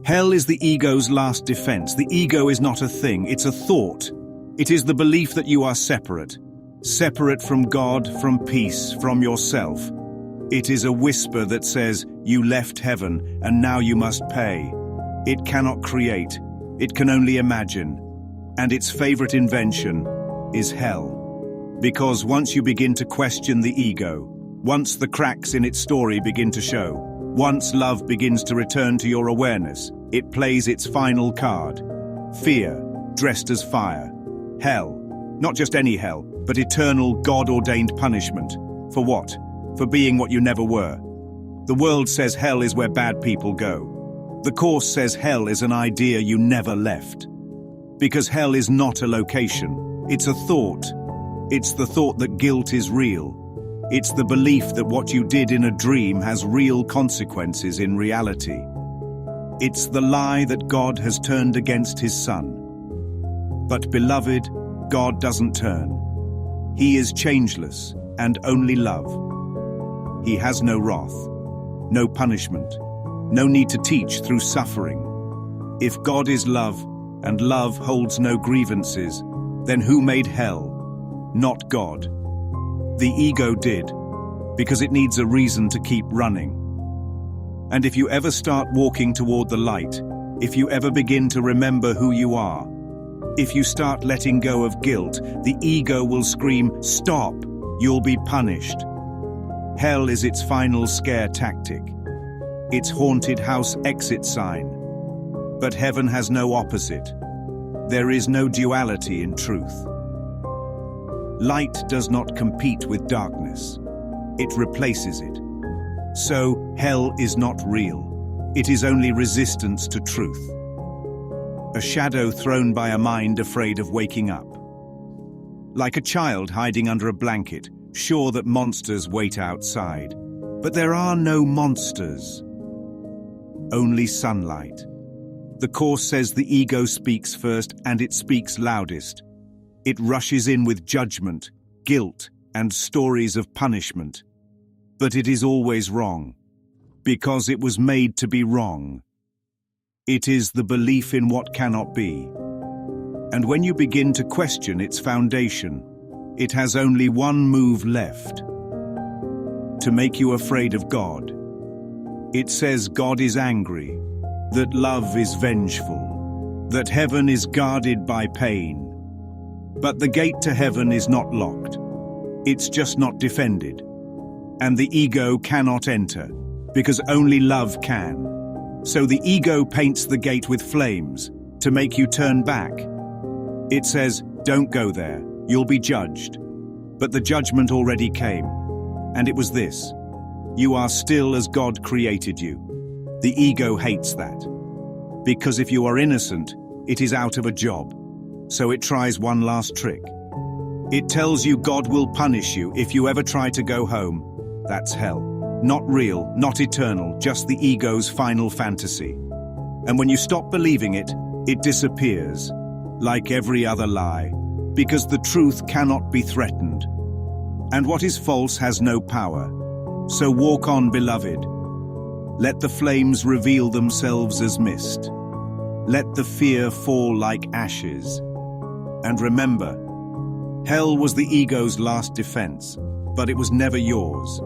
Hell is the ego's last defense. The ego is not a thing, it's a thought. It is the belief that you are separate. Separate from God, from peace, from yourself. It is a whisper that says, you left heaven and now you must pay. It cannot create, it can only imagine. And its favorite invention is hell. Because once you begin to question the ego, once the cracks in its story begin to show, once love begins to return to your awareness, it plays its final card. Fear, dressed as fire. Hell, not just any hell, but eternal God-ordained punishment. For what? For being what you never were. The world says hell is where bad people go. The Course says hell is an idea you never left. Because hell is not a location, it's a thought. It's the thought that guilt is real. It's the belief that what you did in a dream has real consequences in reality. It's the lie that God has turned against his Son. But beloved, God doesn't turn. He is changeless and only love. He has no wrath, no punishment, no need to teach through suffering. If God is love, and love holds no grievances, then who made hell? Not God. The ego did, because it needs a reason to keep running. And if you ever start walking toward the light, if you ever begin to remember who you are, if you start letting go of guilt, the ego will scream, "Stop! You'll be punished." Hell is its final scare tactic, its haunted house exit sign. But heaven has no opposite. There is no duality in truth. Light does not compete with darkness. It replaces it. So, hell is not real. It is only resistance to truth. A shadow thrown by a mind afraid of waking up. Like a child hiding under a blanket, sure that monsters wait outside. But there are no monsters. Only sunlight. The Course says the ego speaks first and it speaks loudest. It rushes in with judgment, guilt, and stories of punishment. But it is always wrong, because it was made to be wrong. It is the belief in what cannot be. And when you begin to question its foundation, it has only one move left: to make you afraid of God. It says God is angry, that love is vengeful, that heaven is guarded by pain. But the gate to heaven is not locked. It's just not defended. And the ego cannot enter, because only love can. So the ego paints the gate with flames to make you turn back. It says, "Don't go there, you'll be judged." But the judgment already came, and it was this: you are still as God created you. The ego hates that. Because if you are innocent, it is out of a job. So it tries one last trick. It tells you God will punish you if you ever try to go home. That's hell. Not real, not eternal, just the ego's final fantasy. And when you stop believing it, it disappears, like every other lie, because the truth cannot be threatened. And what is false has no power. So walk on, beloved. Let the flames reveal themselves as mist. Let the fear fall like ashes. And remember, hell was the ego's last defense, but it was never yours.